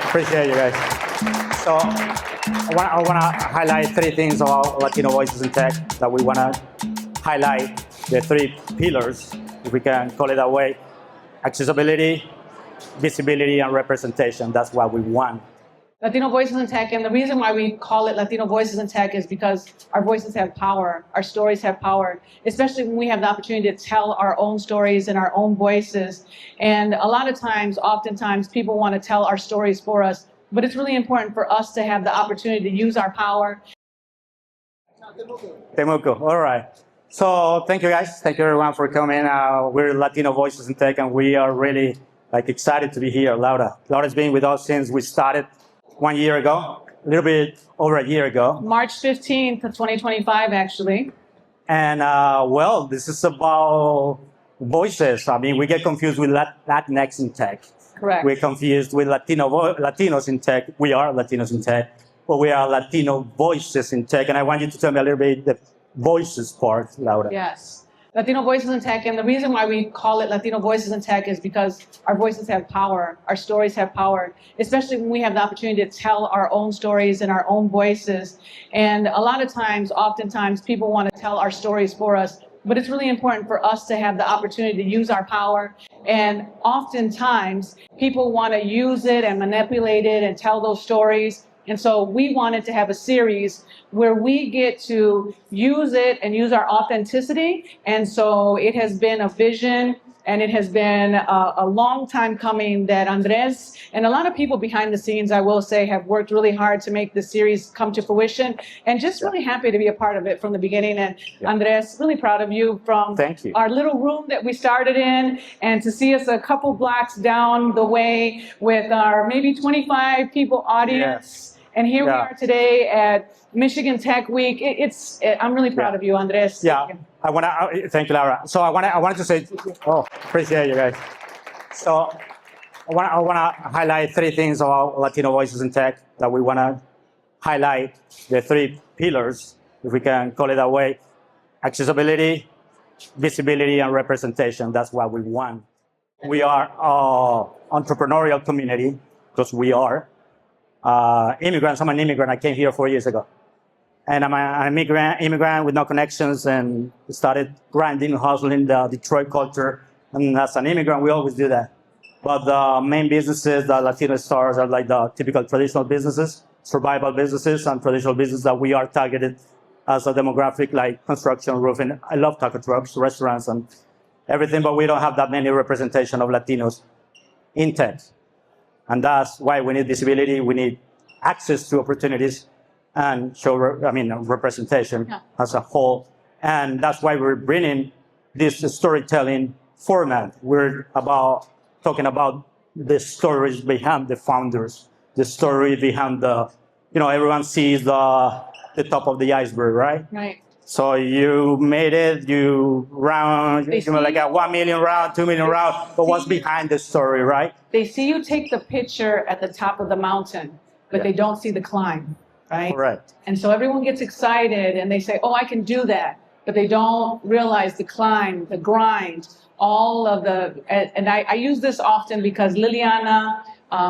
Appreciate you guys. So I want to highlight three things about Latino Voices in Tech that we want to highlight, the three pillars, if we can call it that way: accessibility, visibility, and representation. That's what we want. Latino Voices in Tech, and the reason why we call it Latino Voices in Tech is because our voices have power, our stories have power, especially when we have the opportunity to tell our own stories in our own voices. And a lot of times, oftentimes, people want to tell our stories for us, but it's really important for us to have the opportunity to use our power. Temuco, all right. So thank you guys, thank you everyone for coming. We're Latino Voices in Tech, and we are really excited to be here. Laura's been with us since we started 1 year ago, a little bit over a year ago. March 15th of 2025, actually. And well, this is about voices. I mean, we get confused with Latinx in tech. Correct. We're confused with Latinos in tech. We are Latinos in tech, but we are Latino voices in tech. And I want you to tell me a little bit the voices part, Laura. Yes. Latino Voices in Tech, and the reason why we call it Latino Voices in Tech is because our voices have power, our stories have power, especially when we have the opportunity to tell our own stories in our own voices. And a lot of times, oftentimes, people want to tell our stories for us, but it's really important for us to have the opportunity to use our power. And oftentimes, people want to use it and manipulate it and tell those stories. And so we wanted to have a series where we get to use it and use our authenticity. And so it has been a vision, and it has been a long time coming that Andres and a lot of people behind the scenes, I will say, have worked really hard to make this series come to fruition, and just really happy to be a part of it from the beginning. And Andres, really proud of you from our little room that we started in, and to see us a couple blocks down the way with our maybe 25 people audience. And here we are today at Michigan Tech Week. I'm really proud of you, Andres. Yeah, thank you, Laura. So I wanted to say, appreciate you guys. So I want to highlight three things about Latino Voices in Tech that we want to highlight, the three pillars, if we can call it that way: accessibility, visibility, and representation. That's what we want. We are an entrepreneurial community, because we are. Immigrants. I'm an immigrant. I came here 4 years ago, and I'm an immigrant with no connections, and started grinding, hustling the Detroit culture. And as an immigrant, we always do that. But the main businesses, the Latino stars, are like the typical traditional businesses, survival businesses, and traditional businesses that we are targeted as a demographic, like construction, roofing. I love taco trucks, restaurants, and everything, but we don't have that many representation of Latinos in tech. And that's why we need visibility, we need access to opportunities, and representation as a whole. And that's why we're bringing this storytelling format. We're talking about the stories behind the founders, the story behind everyone sees the top of the iceberg, right? Right. So you made it, you like a 1 million round, 2 million round, but what's behind the story, right? They see you take the picture at the top of the mountain, but they don't see the climb, right? Correct. And so everyone gets excited and they say, oh, I can do that. But they don't realize the climb, the grind, all of and I use this often because Liliana,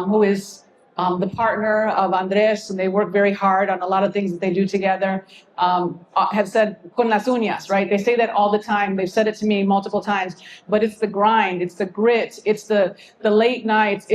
who is the partner of Andres, and they work very hard on a lot of things that they do together, have said, con las uñas, right? They say that all the time. They've said it to me multiple times, but it's the grind, it's the grit, it's the late nights,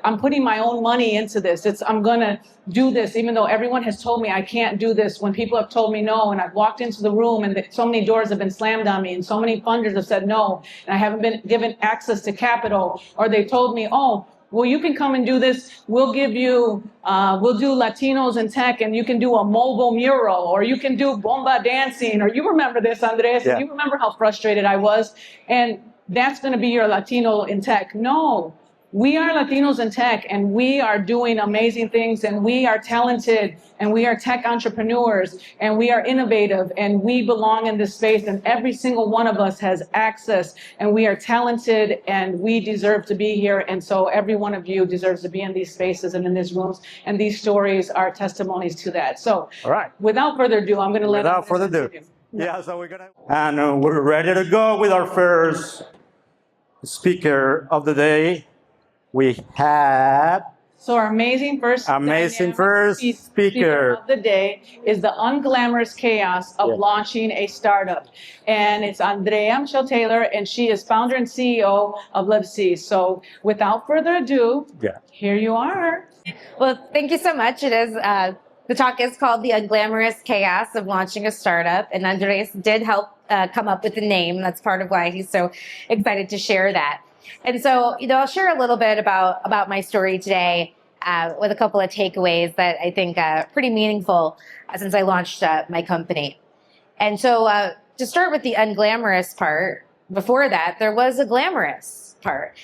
I'm putting my own money into this. I'm gonna do this, even though everyone has told me I can't do this, when people have told me no, and I've walked into the room and so many doors have been slammed on me, and so many funders have said no, and I haven't been given access to capital, or they told me, oh, well, you can come and do this. We'll give you, we'll do Latinos in tech, and you can do a mobile mural, or you can do bomba dancing, or you remember this, Andres, you remember how frustrated I was, and that's going to be your Latino in tech. No, we are Latinos in tech, and we are doing amazing things, and we are talented, and we are tech entrepreneurs, and we are innovative, and we belong in this space, and every single one of us has access, and we are talented, and we deserve to be here. And so every one of you deserves to be in these spaces and in these rooms, and these stories are testimonies to that. So without further ado, I'm going to let Without further ado. So we're going to, and we're ready to go with our first speaker of the day. We have So our amazing dynamic first speaker of the day is the unglamorous chaos of launching a startup. And it's Andrea Michelle Taylor, and she is founder and CEO of LibC. So without further ado, here you are. Well, thank you so much. It is, the talk is called The Unglamorous Chaos of Launching a Startup. And Andres did help come up with the name. That's part of why he's so excited to share that. And so, I'll share a little bit about my story today with a couple of takeaways that I think are pretty meaningful since I launched my company. And so to start with the unglamorous part, before that, there was a glamorous part.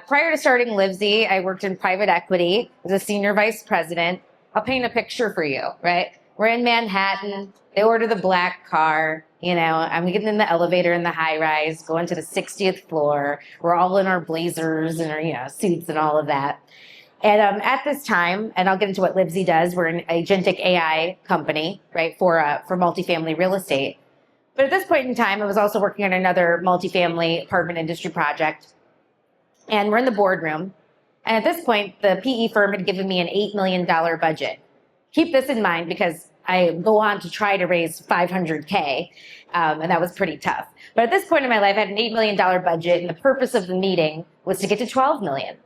Prior to starting LibC, I worked in private equity as a senior vice president. I'll paint a picture for you, right? We're in Manhattan. They order the black car. I'm getting in the elevator in the high rise, going to the 60th floor. We're all in our blazers and our suits and all of that. And at this time, and I'll get into what LibC does, we're an agentic AI company, right, for multifamily real estate. But at this point in time, I was also working on another multifamily apartment industry project. And we're in the boardroom. And at this point, the PE firm had given me an $8 million budget. Keep this in mind because I go on to try to raise $500K, and that was pretty tough. But at this point in my life, I had an $8 million budget, and the purpose of the meeting was to get to $12 million,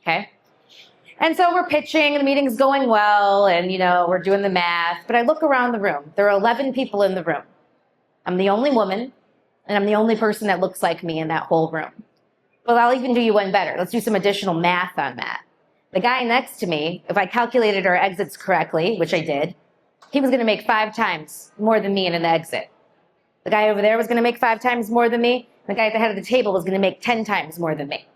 okay? And so we're pitching, the meeting's going well, and, we're doing the math. But I look around the room. There are 11 people in the room. I'm the only woman, and I'm the only person that looks like me in that whole room. Well, I'll even do you one better. Let's do some additional math on that. The guy next to me, if I calculated our exits correctly, which I did, he was going to make 5 times more than me in an exit. The guy over there was going to make 5 times more than me. The guy at the head of the table was going to make 10 times more than me.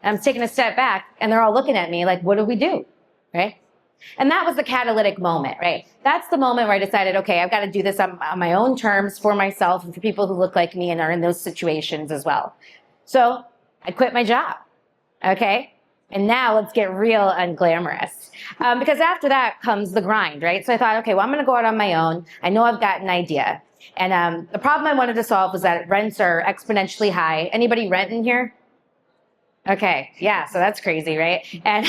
And I'm taking a step back, and they're all looking at me like, what do we do, right? And that was the catalytic moment, right? That's the moment where I decided, okay, I've got to do this on my own terms for myself and for people who look like me and are in those situations as well. So I quit my job, okay? And now let's get real unglamorous. Because after that comes the grind, right? So I thought, okay, well, I'm going to go out on my own. I know I've got an idea. And the problem I wanted to solve was that rents are exponentially high. Anybody rent in here? Okay, yeah, so that's crazy, right? And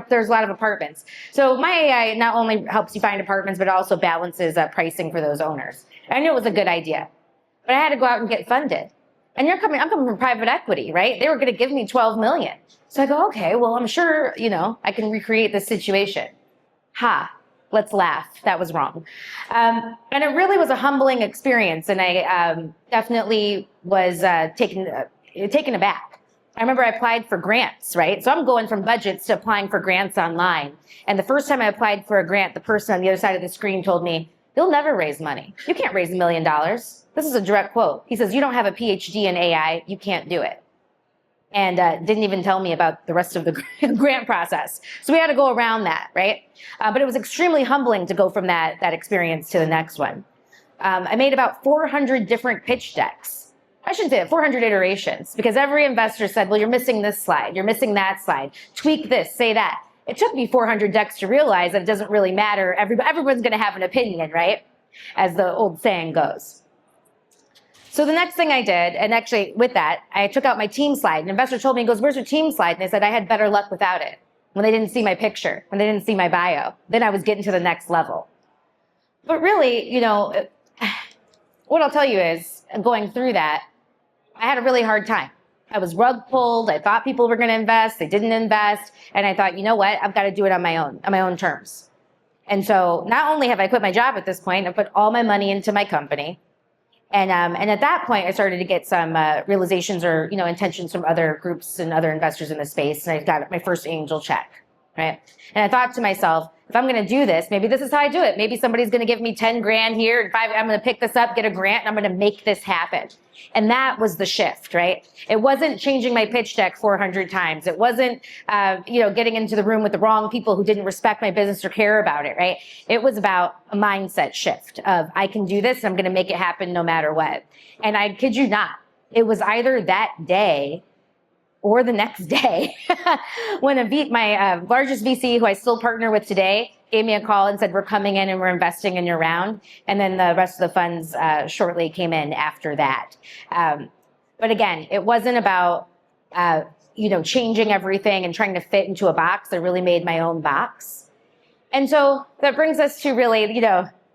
there's a lot of apartments. So my AI not only helps you find apartments, but it also balances pricing for those owners. I knew it was a good idea, but I had to go out and get funded. And I'm coming from private equity, right? They were going to give me $12 million. So I go, okay, well, I'm sure, I can recreate this situation. Let's laugh. That was wrong. And it really was a humbling experience. And I definitely was taken aback. I remember I applied for grants, right? So I'm going from budgets to applying for grants online. And the first time I applied for a grant, the person on the other side of the screen told me, you'll never raise money. You can't raise $1 million. This is a direct quote. He says, you don't have a PhD in AI. You can't do it. And didn't even tell me about the rest of the grant process. So we had to go around that, right? But it was extremely humbling to go from that experience to the next one. I made about 400 different pitch decks. I shouldn't say it, 400 iterations, because every investor said, well, you're missing this slide, you're missing that slide, tweak this, say that. It took me 400 decks to realize that it doesn't really matter. Everyone's going to have an opinion, right? As the old saying goes. So the next thing I did, and actually with that, I took out my team slide. An investor told me, he goes, where's your team slide? And I said, I had better luck without it. When they didn't see my picture, when they didn't see my bio, then I was getting to the next level. But really, what I'll tell you is, going through that, I had a really hard time. I was rug pulled. I thought people were going to invest. They didn't invest. And I thought, you know what? I've got to do it on my own terms. And so not only have I quit my job at this point, I put all my money into my company. And at that point, I started to get some realizations or, intentions from other groups and other investors in the space. And I got my first angel check, right? And I thought to myself, if I'm going to do this, maybe this is how I do it. Maybe somebody's going to give me 10 grand here and I'm going to pick this up, get a grant, and I'm going to make this happen. And that was the shift, right? It wasn't changing my pitch deck 400 times. It wasn't, getting into the room with the wrong people who didn't respect my business or care about it, right? It was about a mindset shift of I can do this and I'm going to make it happen no matter what. And I kid you not, it was either that day or the next day when my largest VC, who I still partner with today, gave me a call and said, we're coming in and we're investing in your round. And then the rest of the funds shortly came in after that. But again, it wasn't about, changing everything and trying to fit into a box. I really made my own box. And so that brings us to really,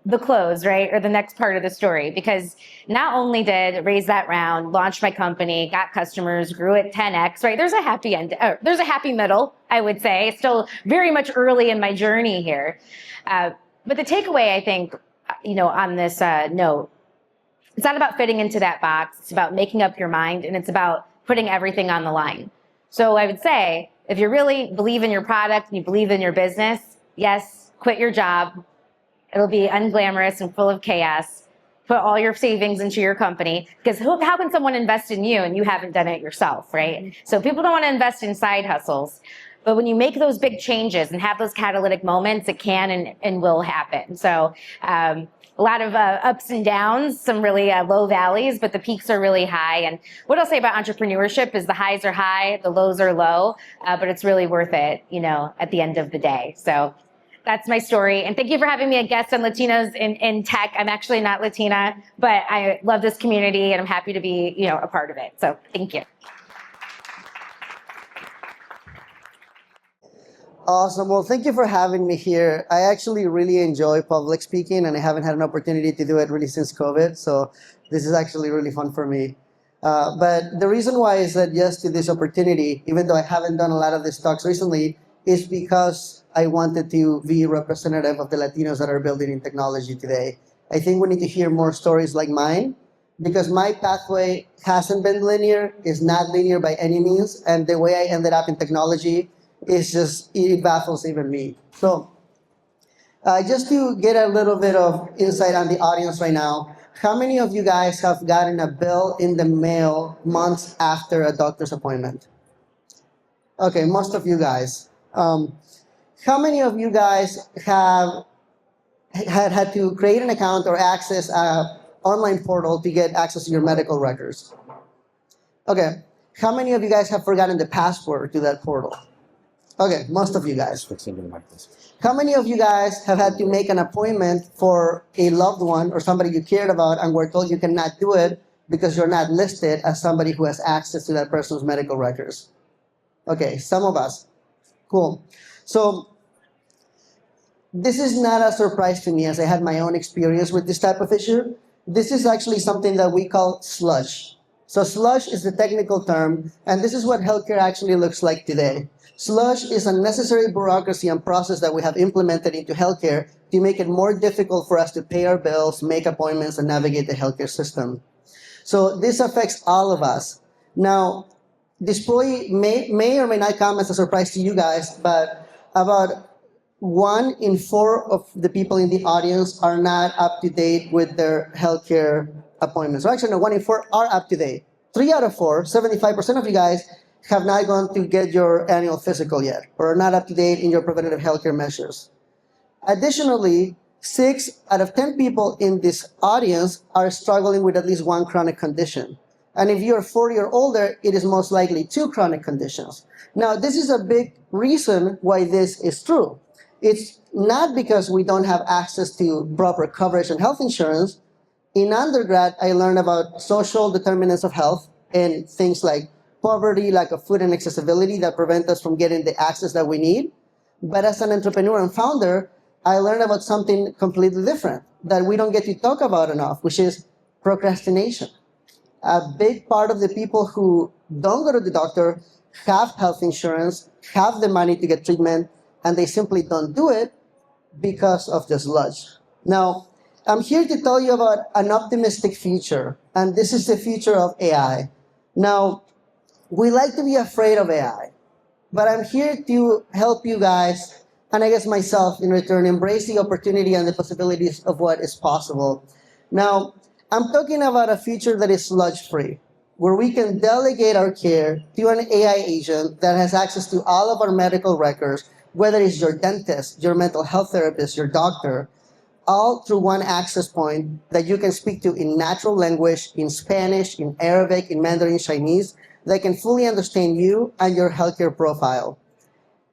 the close, right? Or the next part of the story, because not only did raise that round, launch my company, got customers, grew it 10x, right? There's a happy end. There's a happy middle, I would say. Still very much early in my journey here. But the takeaway, I think, on this note, it's not about fitting into that box. It's about making up your mind, and it's about putting everything on the line. So I would say, if you really believe in your product and you believe in your business, yes, quit your job. It'll be unglamorous and full of chaos. Put all your savings into your company, because how can someone invest in you and you haven't done it yourself, right? So people don't want to invest in side hustles. But when you make those big changes and have those catalytic moments, it can and will happen. So a lot of ups and downs, some really low valleys, but the peaks are really high. And what I'll say about entrepreneurship is the highs are high, the lows are low, but it's really worth it, at the end of the day. So that's my story. And thank you for having me a guest on Latinos in Tech. I'm actually not Latina, but I love this community and I'm happy to be, a part of it. So thank you. Awesome. Well, thank you for having me here. I actually really enjoy public speaking, and I haven't had an opportunity to do it really since COVID. So this is actually really fun for me. But the reason why I said yes to this opportunity, even though I haven't done a lot of these talks recently, is because I wanted to be representative of the Latinos that are building in technology today. I think we need to hear more stories like mine, because my pathway hasn't been linear, is not linear by any means, and the way I ended up in technology is just, it baffles even me. So just to get a little bit of insight on the audience right now, how many of you guys have gotten a bill in the mail months after a doctor's appointment? Okay, most of you guys. How many of you guys have had to create an account or access an online portal to get access to your medical records? Okay, how many of you guys have forgotten the password to that portal? Okay, most of you guys. How many of you guys have had to make an appointment for a loved one or somebody you cared about and were told you cannot do it because you're not listed as somebody who has access to that person's medical records? Okay, some of us. Cool. So this is not a surprise to me, as I had my own experience with this type of issue. This is actually something that we call sludge. So sludge is the technical term, and this is what healthcare actually looks like today. Sludge is unnecessary bureaucracy and process that we have implemented into healthcare to make it more difficult for us to pay our bills, make appointments, and navigate the healthcare system. So this affects all of us. Now, this probably may or may not come as a surprise to you guys, but about 1 in 4 of the people in the audience are not up to date with their healthcare appointments. Or actually, no, 1 in 4 are up to date. 3 out of 4, 75% of you guys, have not gone to get your annual physical yet, or are not up to date in your preventative healthcare measures. Additionally, 6 out of 10 people in this audience are struggling with at least one chronic condition. And if you're 40 or older, it is most likely 2 chronic conditions. Now, this is a big reason why this is true. It's not because we don't have access to proper coverage and health insurance. In undergrad, I learned about social determinants of health and things like poverty, lack of food, and accessibility that prevent us from getting the access that we need. But as an entrepreneur and founder, I learned about something completely different that we don't get to talk about enough, which is procrastination. A big part of the people who don't go to the doctor have health insurance, have the money to get treatment, and they simply don't do it because of the sludge. Now, I'm here to tell you about an optimistic future, and this is the future of AI. Now, we like to be afraid of AI, but I'm here to help you guys, and I guess myself in return, embrace the opportunity and the possibilities of what is possible. Now, I'm talking about a future that is sludge-free, where we can delegate our care to an AI agent that has access to all of our medical records, whether it's your dentist, your mental health therapist, your doctor, all through one access point that you can speak to in natural language, in Spanish, in Arabic, in Mandarin Chinese, that can fully understand you and your healthcare profile.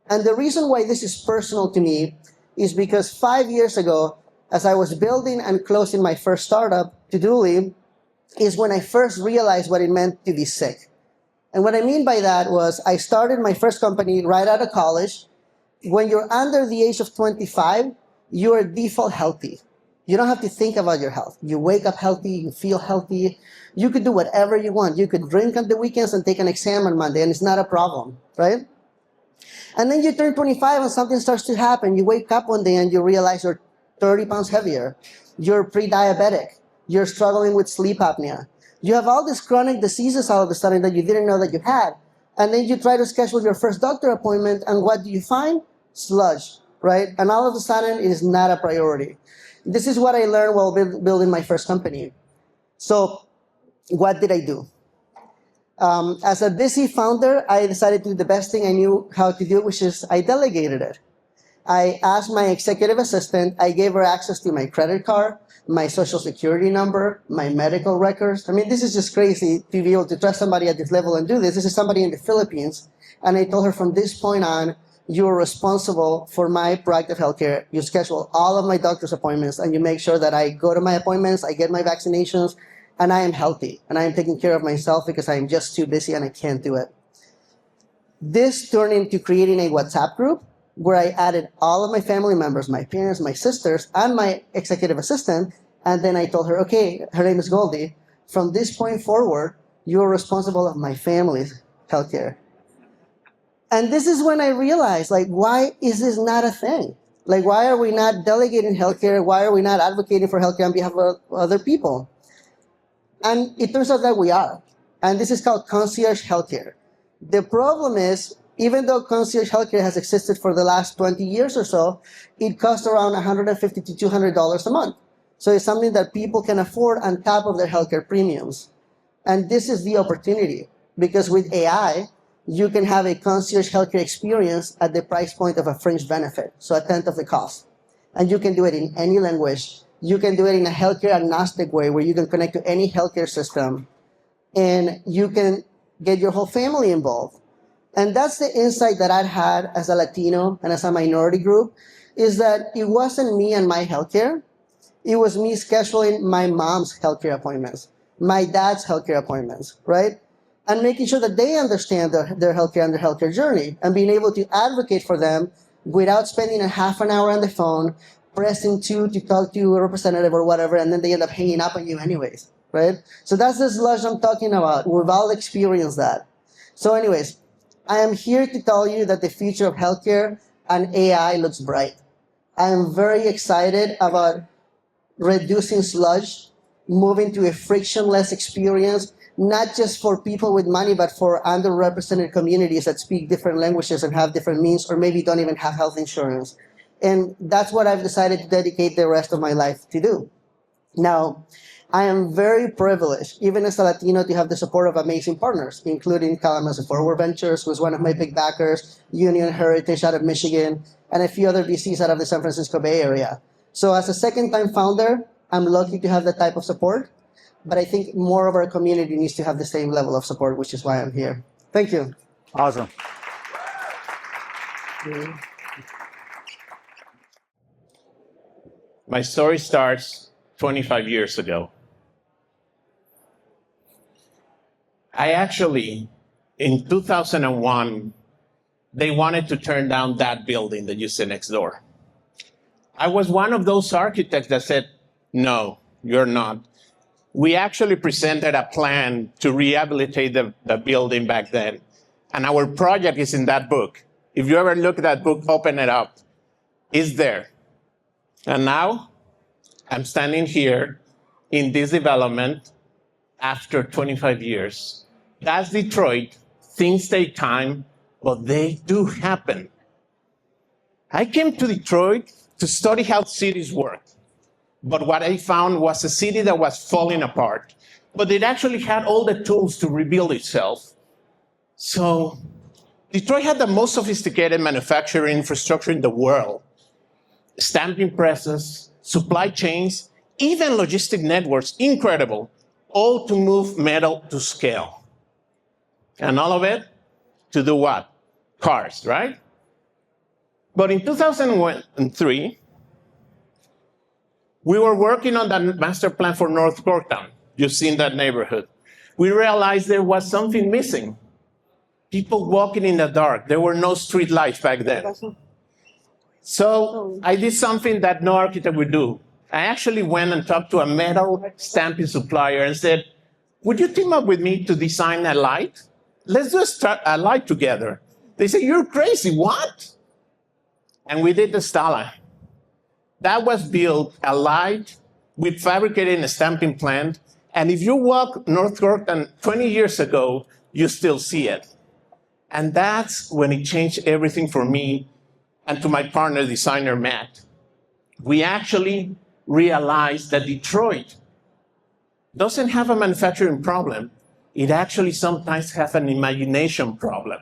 And the reason why this is personal to me is because 5 years ago, as I was building and closing my first startup, Todoly, is when I first realized what it meant to be sick. And what I mean by that was I started my first company right out of college. When you're under the age of 25, you're default healthy. You don't have to think about your health. You wake up healthy, you feel healthy. You could do whatever you want. You could drink on the weekends and take an exam on Monday, and it's not a problem, right? And then you turn 25 and something starts to happen. You wake up one day and you realize you're 30 pounds heavier. You're pre-diabetic. You're struggling with sleep apnea. You have all these chronic diseases all of a sudden that you didn't know that you had. And then you try to schedule your first doctor appointment, and what do you find? Sludge, right? And all of a sudden, it is not a priority. This is what I learned while building my first company. So what did I do? As a busy founder, I decided to do the best thing I knew how to do, which is I delegated it. I asked my executive assistant, I gave her access to my credit card, my social security number, my medical records. I mean, this is just crazy to be able to trust somebody at this level and do this. This is somebody in the Philippines. And I told her, from this point on, you're responsible for my proactive healthcare. You schedule all of my doctor's appointments, and you make sure that I go to my appointments, I get my vaccinations, and I am healthy. And I am taking care of myself because I am just too busy and I can't do it. This turned into creating a WhatsApp group where I added all of my family members, my parents, my sisters, and my executive assistant. And then I told her, okay, her name is Goldie. From this point forward, you're responsible of my family's healthcare. And this is when I realized, like, why is this not a thing? Like, why are we not delegating healthcare? Why are we not advocating for healthcare on behalf of other people? And it turns out that we are. And this is called concierge healthcare. The problem is, even though concierge healthcare has existed for the last 20 years or so, it costs around $150 to $200 a month. So it's something that people can afford on top of their healthcare premiums. And this is the opportunity, because with AI, you can have a concierge healthcare experience at the price point of a fringe benefit, so a tenth of the cost. And you can do it in any language. You can do it in a healthcare agnostic way where you can connect to any healthcare system, and you can get your whole family involved. And that's the insight that I'd had as a Latino and as a minority group, is that it wasn't me and my healthcare. It was me scheduling my mom's healthcare appointments, my dad's healthcare appointments, right? And making sure that they understand their healthcare and their healthcare journey, and being able to advocate for them without spending a half an hour on the phone, pressing 2 to talk to a representative or whatever, and then they end up hanging up on you anyways, right? So that's the sludge I'm talking about. We've all experienced that. So anyways, I am here to tell you that the future of healthcare and AI looks bright. I am very excited about reducing sludge, moving to a frictionless experience, not just for people with money, but for underrepresented communities that speak different languages and have different means, or maybe don't even have health insurance. And that's what I've decided to dedicate the rest of my life to do. Now, I am very privileged, even as a Latino, to have the support of amazing partners, including Kalamazoo Forward Ventures, who's one of my big backers, Union Heritage out of Michigan, and a few other VCs out of the San Francisco Bay Area. So as a second-time founder, I'm lucky to have that type of support, but I think more of our community needs to have the same level of support, which is why I'm here. Thank you. Awesome. My story starts 25 years ago. I actually, in 2001, they wanted to turn down that building that you see next door. I was one of those architects that said, no, you're not. We actually presented a plan to rehabilitate the building back then. And our project is in that book. If you ever look at that book, open it up. It's there. And now I'm standing here in this development after 25 years. That's Detroit. Things take time, but they do happen. I came to Detroit to study how cities work. But what I found was a city that was falling apart, but it actually had all the tools to rebuild itself. So Detroit had the most sophisticated manufacturing infrastructure in the world. Stamping presses, supply chains, even logistic networks, incredible, all to move metal to scale. And all of it to do what? Cars, right? But in 2003, we were working on that master plan for North Corktown. You've seen that neighborhood. We realized there was something missing. People walking in the dark. There were no street lights back then. So I did something that no architect would do. I actually went and talked to a metal stamping supplier and said, would you team up with me to design a light? Let's do a light together. They said, you're crazy, what? And we did the Stala. That was built, a light, we fabricated in a stamping plant, and if you walk North Corktown 20 years ago, you still see it. And that's when it changed everything for me and to my partner designer, Matt. We actually realized that Detroit doesn't have a manufacturing problem. It actually sometimes has an imagination problem.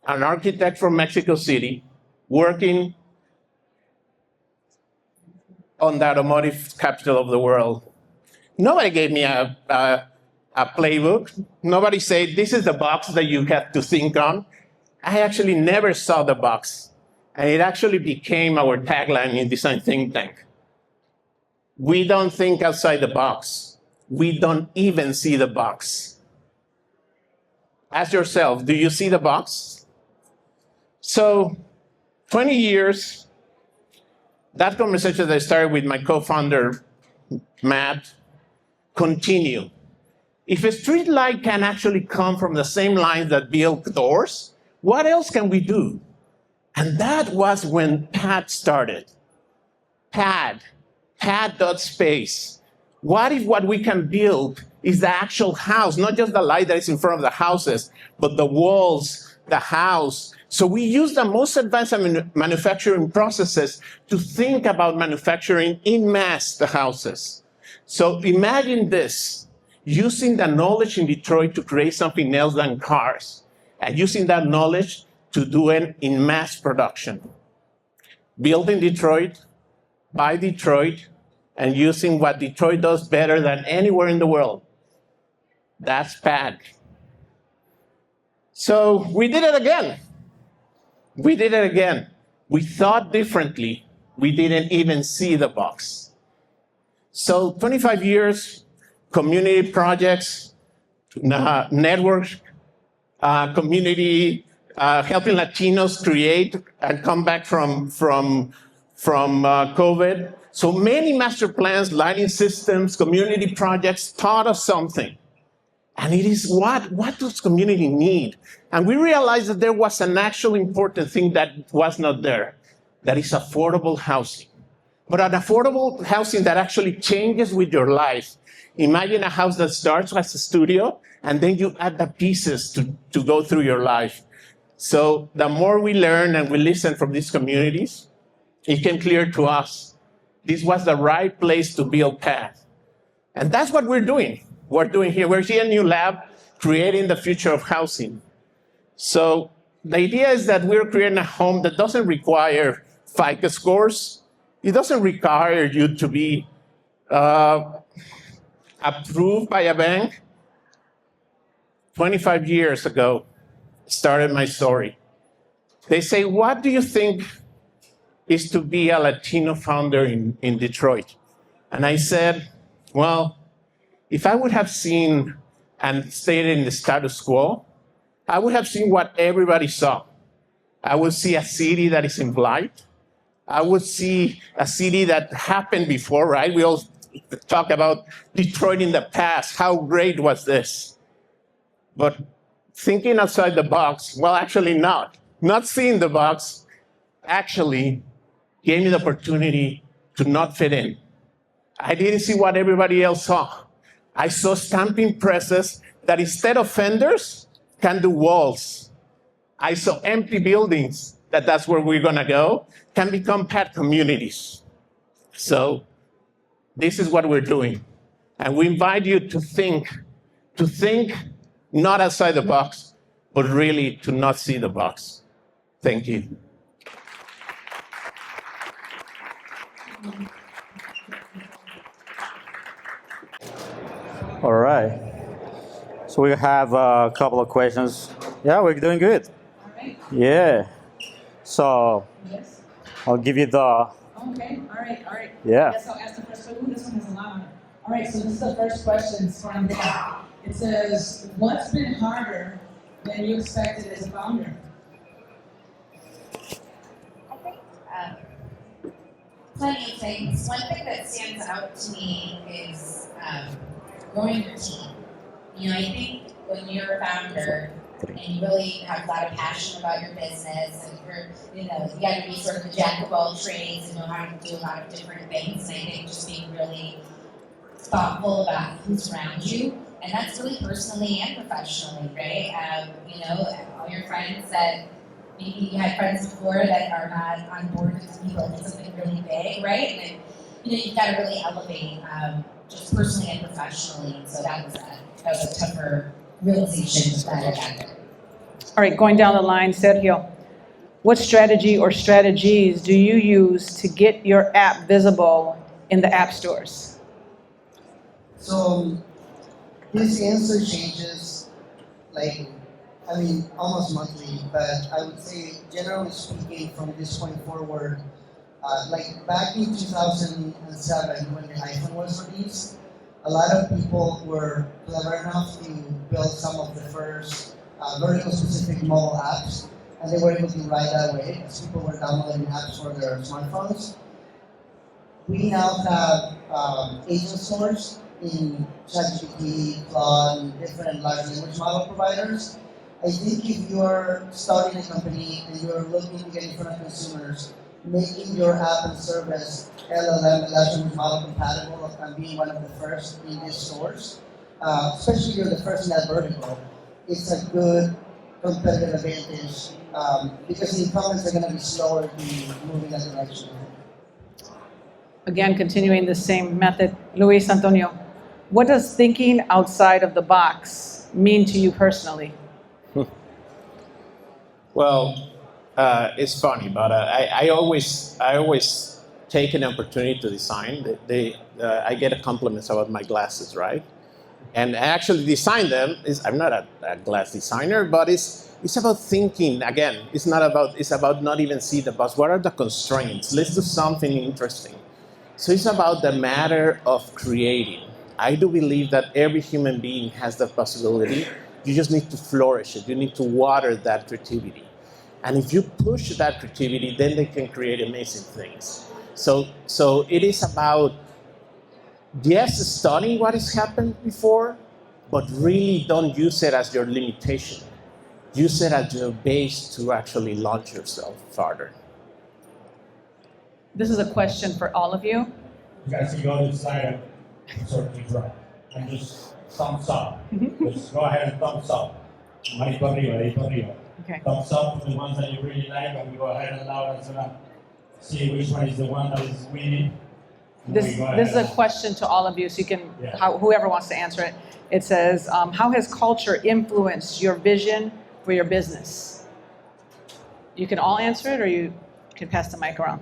An architect from Mexico City working on the automotive capital of the world. Nobody gave me a playbook. Nobody said, this is the box that you have to think on. I actually never saw the box. And it actually became our tagline in Design Think Tank. We don't think outside the box. We don't even see the box. Ask yourself, do you see the box? So 20 years, that conversation that I started with my co-founder, Matt, continue. If a street light can actually come from the same lines that build doors, what else can we do? And that was when PAD started. Pad.space. What if what we can build is the actual house, not just the light that is in front of the houses, but the walls, the house. So we use the most advanced manufacturing processes to think about manufacturing in mass the houses. So imagine this, using the knowledge in Detroit to create something else than cars, and using that knowledge to do it in mass production. Build in Detroit, by Detroit, and using what Detroit does better than anywhere in the world. That's PAD. So we did it again. We did it again. We thought differently. We didn't even see the box. So 25 years, community projects, networks, community, helping Latinos create and come back from COVID. So many master plans, lighting systems, community projects taught us something. And it is what does community need? And we realized that there was an actual important thing that was not there. That is affordable housing. But an affordable housing that actually changes with your life. Imagine a house that starts as a studio, and then you add the pieces to go through your life. So the more we learn and we listen from these communities, it came clear to us this was the right place to build PAD. And that's what we're doing. We're here in Newlab, creating the future of housing. So the idea is that we're creating a home that doesn't require FICO scores. It doesn't require you to be approved by a bank. 25 years ago, started my story. They say, what do you think is to be a Latino founder in Detroit? And I said, well, if I would have seen and stayed in the status quo, I would have seen what everybody saw. I would see a city that is in flight. I would see a city that happened before, right? We all talk about Detroit in the past. How great was this? But thinking outside the box, well, actually not. Not seeing the box actually gave me the opportunity to not fit in. I didn't see what everybody else saw. I saw stamping presses that instead of fenders can do walls. I saw empty buildings that's where we're gonna go, can become PAD communities. So this is what we're doing. And we invite you to think not outside the box, but really to not see the box. Thank you. All right. So we have a couple of questions. Yeah, we're doing good. All right. Yeah. So Yes. I'll give you the. Okay. All right. Yeah. Yes, I'll ask the first one. Ooh, this one has a lot on it. All right. So this is the first question from Andrea. It says, what's been harder than you expected as a founder? I think plenty of things. One thing that stands out to me is growing your team. You know, I think when you're a founder and you really have a lot of passion about your business and you got to be sort of a jack of all trades and know how to do a lot of different things. And I think just being really thoughtful about who's around you, and that's really personally and professionally, right? All your friends that maybe you had friends before that are not on board with you building something really big, right? And then, you've got to really elevate just personally and professionally. So that was a tougher realization that I had there. All right, going down the line, Sergio, what strategy or strategies do you use to get your app visible in the app stores? So this answer changes, almost monthly, but I would say, generally speaking, from this point forward, back in 2007 when the iPhone was released, a lot of people were clever enough to build some of the first vertical-specific mobile apps, and they were able to ride that way as people were downloading apps for their smartphones. We now have agent stores in ChatGPT, Claude, and different large language model providers. I think if you're starting a company and you're looking to get in front of consumers, making your app and service LLM and large language model compatible and being one of the first in these stores, especially if you're the first in that vertical, it's a good competitive advantage because the incumbents are going to be slower to move in that direction. Again, continuing the same method, Luis Antonio, what does thinking outside of the box mean to you personally? Well, it's funny, but I always take an opportunity to design. I get compliments about my glasses, right? And I actually design them. I'm not a glass designer, but it's about thinking. Again, it's about not even see the box. What are the constraints? Let's do something interesting. So it's about the matter of creating. I do believe that every human being has that possibility. You just need to flourish it. You need to water that creativity. And if you push that creativity, then they can create amazing things. So it is about, yes, studying what has happened before, but really don't use it as your limitation. Use it as your base to actually launch yourself farther. This is a question for all of you. You guys can go to the side and sort of right. And just thumbs up. Just go ahead and thumbs up. Manito arriba. Okay. Thumbs up for the ones that you really like, and we go ahead and now let's see which one is the one that is winning. This is a question to all of you, so you can, whoever wants to answer it. It says, how has culture influenced your vision for your business? You can all answer it, or you can pass the mic around.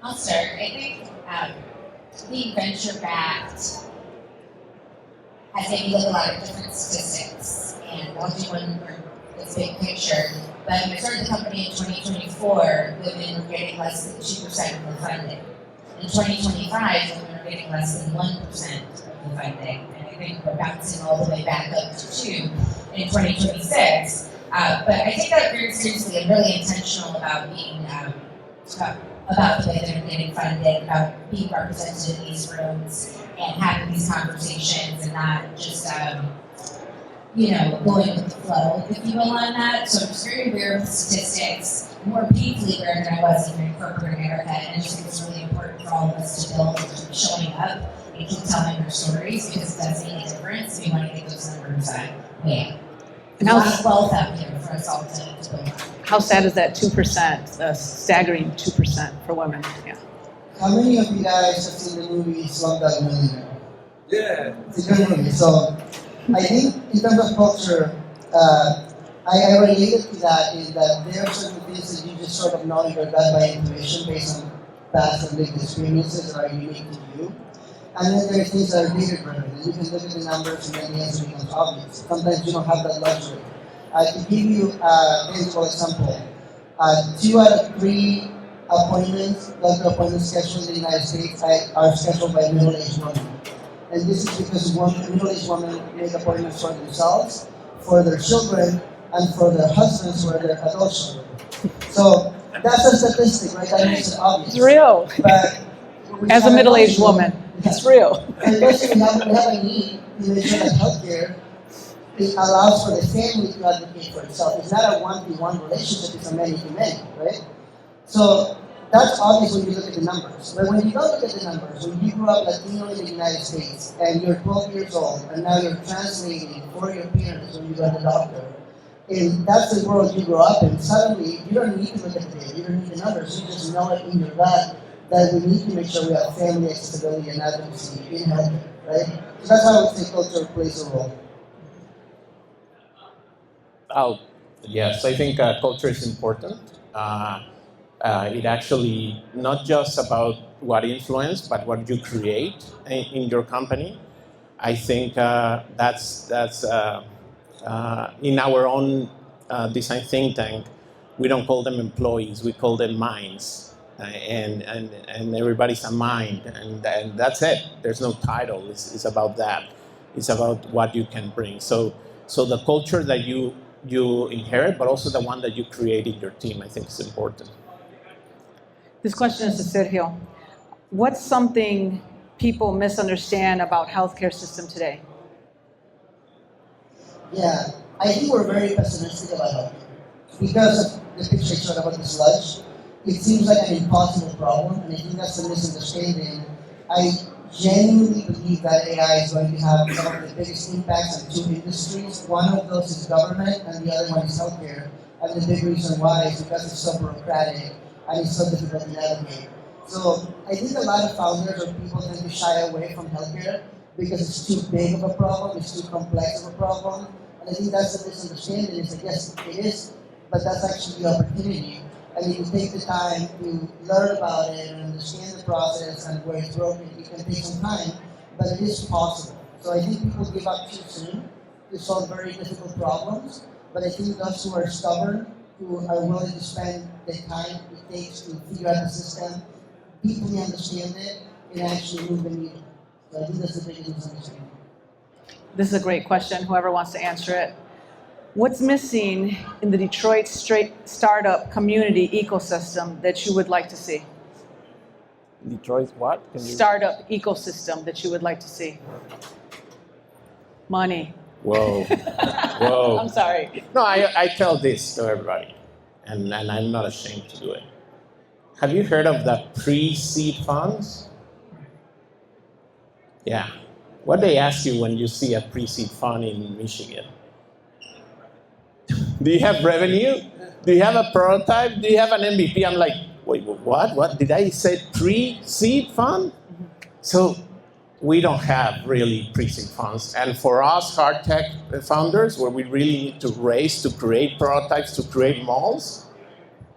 I'll start. I think being venture-backed has made me look at a lot of different statistics, and I'll do one for this big picture. But when I started the company in 2024, women were getting less than 2% of the funding. In 2025, women are getting less than 1% of the funding, and I think we're bouncing all the way back up to 2% in 2026. But I take that very seriously. I'm really intentional about being about the way that I'm getting funded, about being represented in these rooms and having these conversations and not just, going with the flow, if you will, on that. So I'm just very aware of the statistics, more painfully aware than I was even in corporate America. And I just think it's really important for all of us to build showing up and keep telling our stories because it does make a difference. We want to get those numbers way up. There's a lot of wealth out here for us all to build on. How sad is that 2%, the staggering 2% for women? Yeah. How many of you guys have seen the movie Slumdog Millionaire? Yeah. It's a good movie. So I think in terms of culture, I related to that is that there are certain things that you just sort of know in your gut by intuition based on past and lived experiences that are unique to you. And then there are things that are data driven. And you can look at the numbers and then the answer becomes obvious. Sometimes you don't have that luxury. To give you a tangible example, 2 out of 3 doctor appointments scheduled in the United States are scheduled by middle-aged women. And this is because middle-aged women make appointments for themselves, for their children, and for their husbands who are their adult children. So that's a statistic, right? That makes it obvious. It's real. But As a middle-aged woman, it's real. And basically, we have a need to make sure that healthcare it allows for the family to advocate for itself. It's not a one-to-one relationship, it's a many-to-many, right? So that's obvious when you look at the numbers. But when you don't look at the numbers, when you grew up Latino in the United States and you're 12 years old and now you're translating for your parents when you go to the doctor, and that's the world you grew up in, suddenly you don't need to look at the data, you don't need the numbers, you just know it in your gut that we need to make sure we have family accessibility and advocacy in healthcare, right? So that's how I would say culture plays a role. Oh, yes, I think culture is important. It actually not just about what influence, but what you create in your company. I think that's in our own design think tank. We don't call them employees; we call them minds, and everybody's a mind, and that's it. There's no title. It's about that. It's about what you can bring. So the culture that you inherit, but also the one that you create in your team, I think is important. This question is to Sergio. What's something people misunderstand about healthcare system today? Yeah, I think we're very pessimistic about healthcare. Because of the picture I showed about the sludge, it seems like an impossible problem, and I think that's a misunderstanding. I genuinely believe that AI is going to have some of the biggest impacts on two industries. One of those is government, and the other one is healthcare. And the big reason why is because it's so bureaucratic and it's so difficult to navigate. So I think a lot of founders or people tend to shy away from healthcare because it's too big of a problem, it's too complex of a problem. And I think that's the misunderstanding. It's like, yes, it is, but that's actually the opportunity. And if you take the time to learn about it and understand the process and where it's broken, it can take some time, but it is possible. So I think people give up too soon to solve very difficult problems, but I think those who are stubborn, who are willing to spend the time it takes to figure out the system, deeply understand it, and actually move the needle. So I think that's the biggest misunderstanding. This is a great question, whoever wants to answer it. What's missing in the Detroit startup community ecosystem that you would like to see? Detroit's what? Startup ecosystem that you would like to see? Money. Whoa. Whoa. I'm sorry. No, I tell this to everybody, and I'm not ashamed to do it. Have you heard of the pre-seed funds? Yeah. What they ask you when you see a pre-seed fund in Michigan? Do you have revenue? Do you have a prototype? Do you have an MVP? I'm like, wait, what? What? Did I say pre-seed fund? So we don't have really pre-seed funds. And for us hard tech founders, where we really need to raise to create prototypes, to create malls,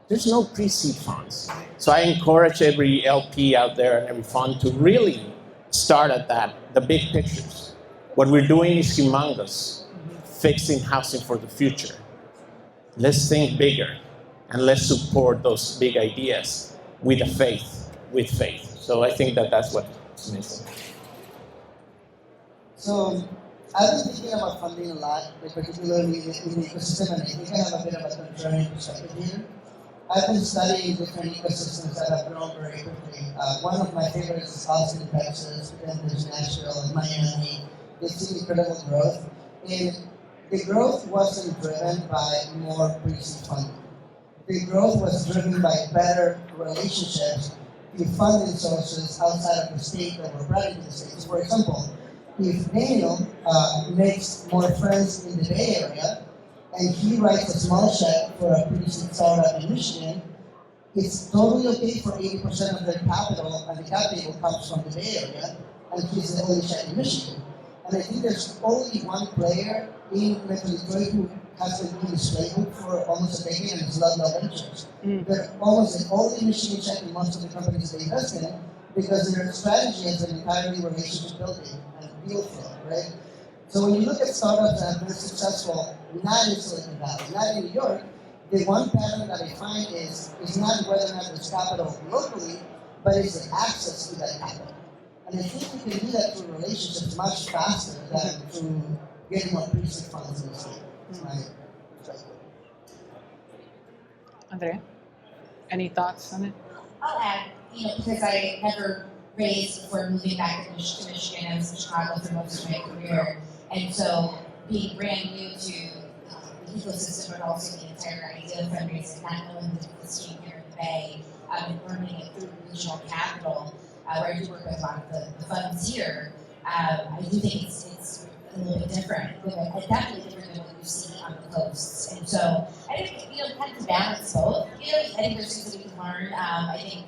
there's no pre-seed funds. So I encourage every LP out there and every fund to really start at that, the big pictures. What we're doing is humongous, fixing housing for the future. Let's think bigger, and let's support those big ideas with faith. So I think that's what's missing. So I've been thinking about funding a lot, particularly in the ecosystem, and I think I have a bit of a contrarian perspective here. I've been studying different ecosystems that have grown very quickly. One of my favorites is Austin, Texas, then there's Nashville and Miami. They've seen incredible growth. And the growth wasn't driven by more pre-seed funding. The growth was driven by better relationships with funding sources outside of the state that were brought into the state. So for example, if Daniel makes more friends in the Bay Area, and he writes a small check for a pre-seed startup in Michigan, it's totally okay for 80% of their capital, and the capital comes from the Bay Area, and he's the only check in Michigan. And I think there's only one player in Metro Detroit who has been doing this playbook for almost a decade, and it's Ludlow Ventures. They're almost the only Michigan check in most of the companies they invest in, because their strategy is an entirely relationship building and deal flow, right? So when you look at startups that have been successful, not in Silicon Valley, not in New York, the one pattern that I find is not whether or not there's capital locally, but it's the access to that capital. And I think we can do that through relationships much faster than through getting more pre-seed funds in the state. That's my perspective. Andrea, any thoughts on it? I'll add, because I never raised before moving back to Michigan. I was in Chicago for most of my career. And so being brand new to the ecosystem, but also the entire idea of fundraising, not knowing the scheme here in the Bay, and learning it through regional capital, where I do work with a lot of the funds here, I do think it's a little bit different. Definitely different than what you see on the coasts. And so I think, kind of balance both. I think there's things that we can learn. I think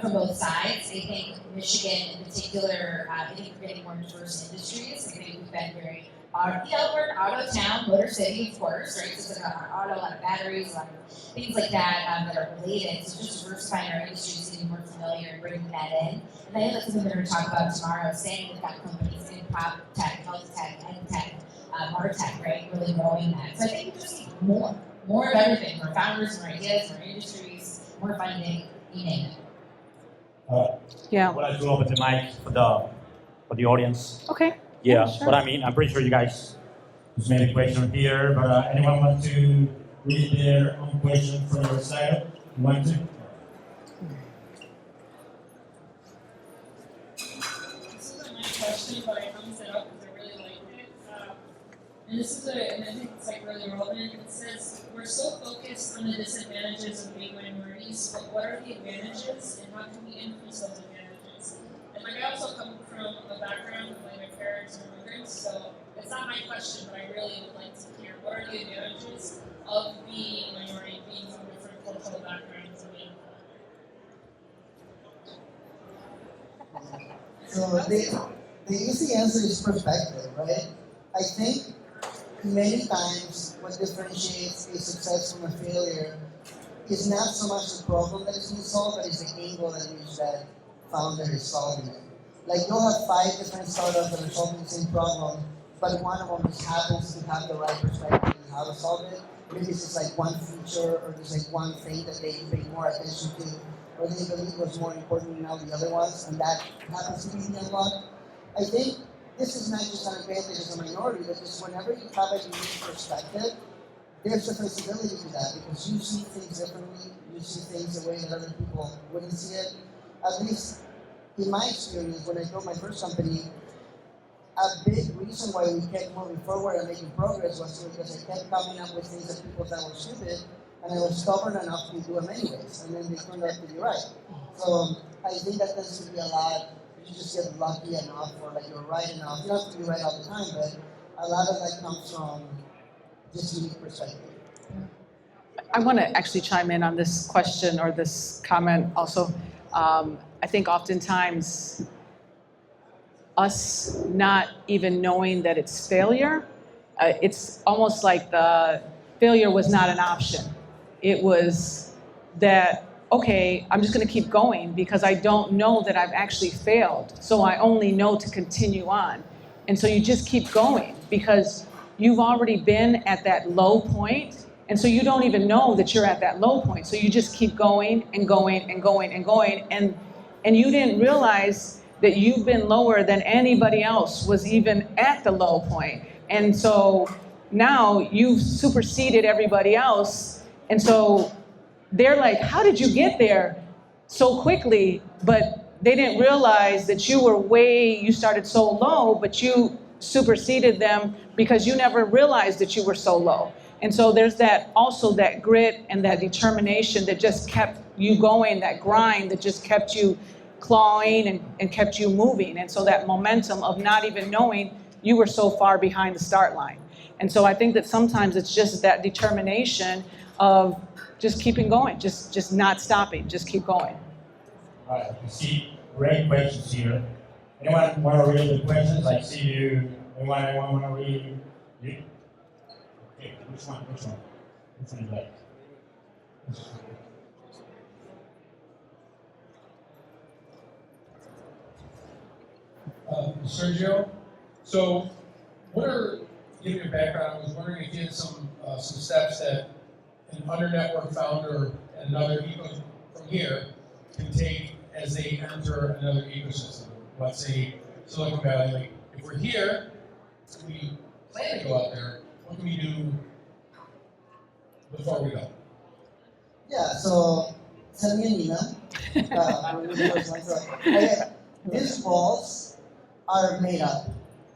from both sides. I think Michigan in particular, I think we're getting more diverse industries. I think we've been very, we're an auto town, motor city, of course, right? So it's like auto, a lot of batteries, a lot of things like that that are related. So just diversifying our industries, getting more familiar and bringing that in. And I think that's something we're going to talk about tomorrow, saying we've got companies in prop tech, health tech, ed tech, martech, right? Really growing that. So I think we just need more of everything, more founders, more ideas, more industries, more funding, you name it. Yeah. I would like to open the mic for the audience. Okay. Yeah, sure. but I mean, I'm pretty sure you guys just made a question here, but anyone want to read their own question from your side? You want to? This isn't my question, but I thumbs it up because I really liked it. And this is and I think it's really relevant. It says, we're so focused on the disadvantages of being minorities, but what are the advantages and how can we increase those advantages? And I also come from a background of my parents are immigrants, so it's not my question, but I really would like to hear what are the advantages of being a minority, being from different cultural backgrounds and being So the easy answer is perspective, right? I think many times what differentiates a success from a failure is not so much the problem that is being solved, but it's the angle at which that founder is solving it. Like you'll have 5 different startups that are solving the same problem, but one of them just happens to have the right perspective on how to solve it. Maybe it's just like one feature or just like one thing that they pay more attention to, or they believe was more important than all the other ones, and that happens to be the unlock. I think this is not just an advantage as a minority, but just whenever you have a unique perspective, there's a flexibility to that because you see things differently, you see things the way that other people wouldn't see it. At least in my experience, when I built my first company, a big reason why we kept moving forward and making progress was because I kept coming up with things that people thought were stupid, and I was stubborn enough to do them anyways, and then they turned out to be right. So I think that tends to be a lot. You just get lucky enough, or like you're right enough. You don't have to be right all the time, but a lot of that comes from just unique perspective. I want to actually chime in on this question or this comment also. I think oftentimes us not even knowing that it's failure, it's almost like the failure was not an option. It was that, okay, I'm just going to keep going because I don't know that I've actually failed. So I only know to continue on. And so you just keep going because you've already been at that low point. And so you don't even know that you're at that low point. So you just keep going and going and going and going. And you didn't realize that you've been lower than anybody else was even at the low point. And so now you've superseded everybody else. And so they're like, how did you get there so quickly? But they didn't realize that you started so low, but you superseded them because you never realized that you were so low. And so there's that grit and that determination that just kept you going, that grind that just kept you clawing and kept you moving. And so that momentum of not even knowing you were so far behind the start line. And so I think that sometimes it's just that determination of just keeping going, just not stopping, just keep going. All right, you see great questions here. Anyone want to read the questions? I see you. Anyone want to read? You? Okay, which one? Which one you like? Sergio, so given your background, I was wondering if you had some steps that an under-network founder and another eco from here can take as they enter another ecosystem. let's say Silicon Valley, like if we're here, we plan to go out there, what can we do before we go? Yeah, so send me an email. These walls are made up.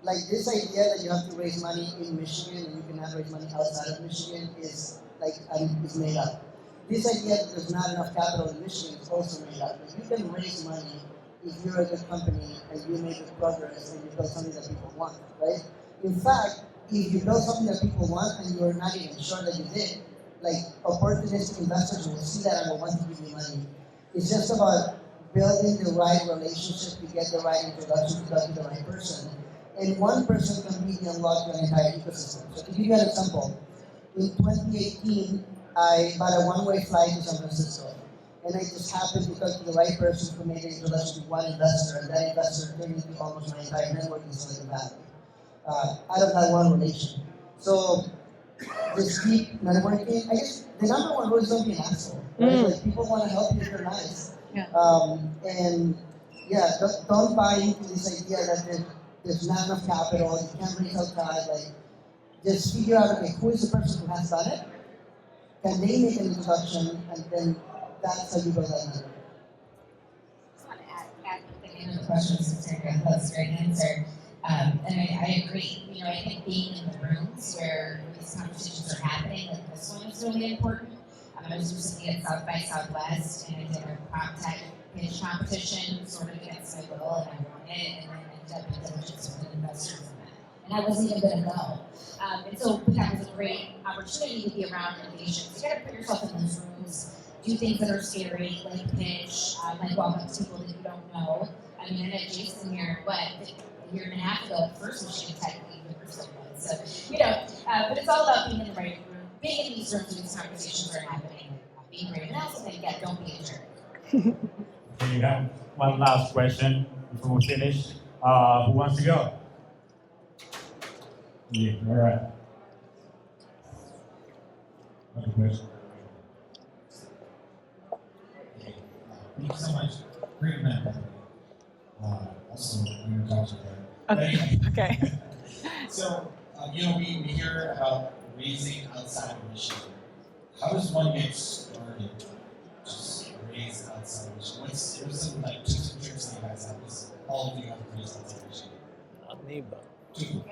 Like this idea that you have to raise money in Michigan and you cannot raise money outside of Michigan is is made up. This idea that there's not enough capital in Michigan is also made up. Like you can raise money if you're a good company and you make good progress and you build something that people want, right? In fact, if you build something that people want and you're not even sure that you did, like opportunistic investors will see that and will want to give you money. It's just about building the right relationship to get the right introduction to talk to the right person. And one person can really unlock your entire ecosystem. So to give you an example, in 2018, I bought a one-way flight to San Francisco. And I just happened to talk to the right person who made an introduction to one investor, and that investor turned into almost my entire network in Silicon Valley, out of that one relation. So just keep networking. I guess the number one rule is don't be an asshole. Right? Like people want to help you if you're nice. Yeah. And yeah, don't buy into this idea that there's not enough capital, you can't raise outside. Like, just figure out, okay, who is the person who has done it? Can they make an introduction? And then that's how you build that network. I just want to add one of the questions to Sarah. That was a great answer. And I agree. You know, I think being in the rooms where these conversations are happening, like this one is really important. I was recently at South by Southwest, and I did a prop tech pitch competition, sort of against my will, and I won it, and then ended up in diligence with an investor from that. And I wasn't even going to go. And so, but that was a great opportunity to be around innovation. So you got to put yourself in those rooms, do things that are scary, like pitch, like walk up to people that you don't know. I mean, I met Jason here, a year and a half ago, the first Michigan Tech League we were so good. So, you know, but it's all about being in the right room. Being in these rooms when these conversations are happening, being brave. And I also think, yeah, don't be a jerk. Okay, you have one last question before we finish. Who wants to go? Yeah, all right. Another question. Thank you so much. Great event. Also, we were talking about. Okay. So, you know, we hear about raising outside of Michigan. How does one get started? Just raise outside of Michigan. There's some like tips and tricks that you guys have. Because all of you have raised outside of Michigan. Not me, but. Two.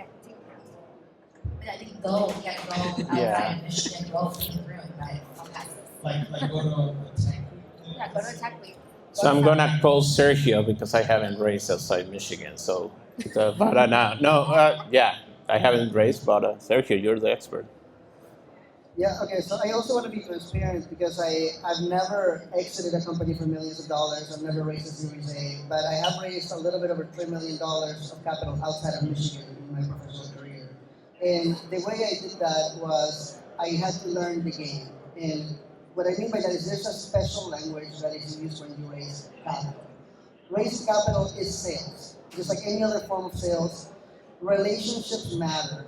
But I think you gotta go outside of Michigan, go leave the room, right? I'll pass this. Like go to a tech. Yeah, go to a tech week. So I'm gonna call Sergio because I haven't raced outside Michigan. So, yeah, I haven't raced, but Sergio, you're the expert. Yeah, okay, so I also want to be transparent because I've never exited a company for millions of dollars. I've never raised a Series A, but I have raised a little bit over $3 million of capital outside of Michigan in my professional career. And the way I did that was I had to learn the game. And what I mean by that is there's a special language that is used when you raise capital. Raising capital is sales. Just like any other form of sales, relationships matter.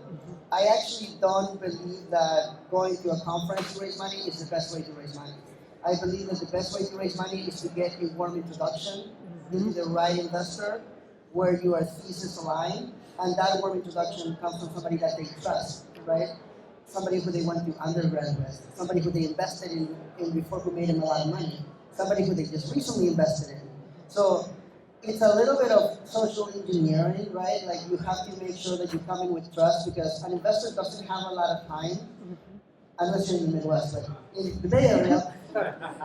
I actually don't believe that going to a conference to raise money is the best way to raise money. I believe that the best way to raise money is to get a warm introduction to the right investor where your thesis align, and that warm introduction comes from somebody that they trust, right? Somebody who they went to undergrad with, somebody who they invested in before who made them a lot of money, somebody who they just recently invested in. So it's a little bit of social engineering, right? Like you have to make sure that you come in with trust because an investor doesn't have a lot of time. Unless you're in the Midwest, but in the Bay Area,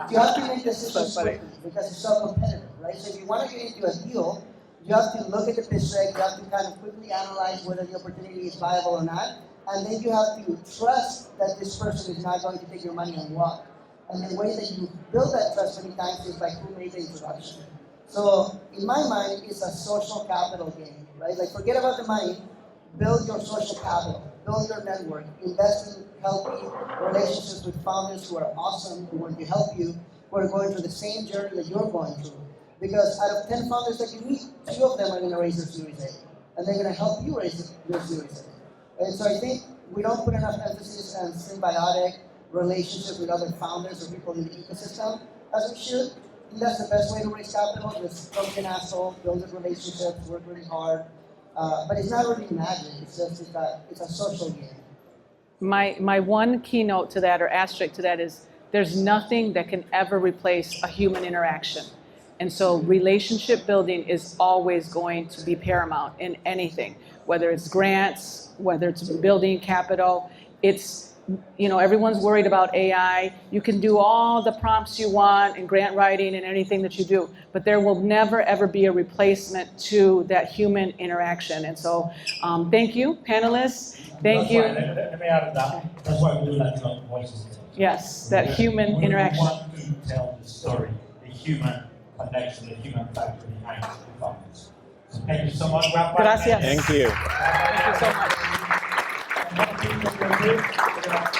you have to make decisions quickly because it's so competitive, right? So if you want to get into a deal, you have to look at the pitch deck, you have to kind of quickly analyze whether the opportunity is viable or not, and then you have to trust that this person is not going to take your money and walk. And the way that you build that trust many times is like who made the introduction. So in my mind, it's a social capital game, right? Like forget about the money, build your social capital, build your network, invest in healthy relationships with founders who are awesome, who want to help you, who are going through the same journey that you're going through. Because out of 10 founders that you meet, 2 of them are going to raise their Series A, and they're going to help you raise your Series A. And so I think we don't put enough emphasis on symbiotic relationships with other founders or people in the ecosystem as we should. that's the best way to raise capital. Just don't be an asshole, build good relationships, work really hard. But it's not really magic. It's just it's a social game. My one keynote to that or asterisk to that is there's nothing that can ever replace a human interaction. And so relationship building is always going to be paramount in anything, whether it's grants, whether it's building capital. It's, everyone's worried about AI. You can do all the prompts you want in grant writing and anything that you do, but there will never, ever be a replacement to that human interaction. And so thank you, panelists. Thank you. Let me add that. That's why we do Latino Voices. Yes, that human interaction. We want to tell the story, the human connection, the human factor behind the performance. So thank you so much. Gracias. Thank you. Thank you so much.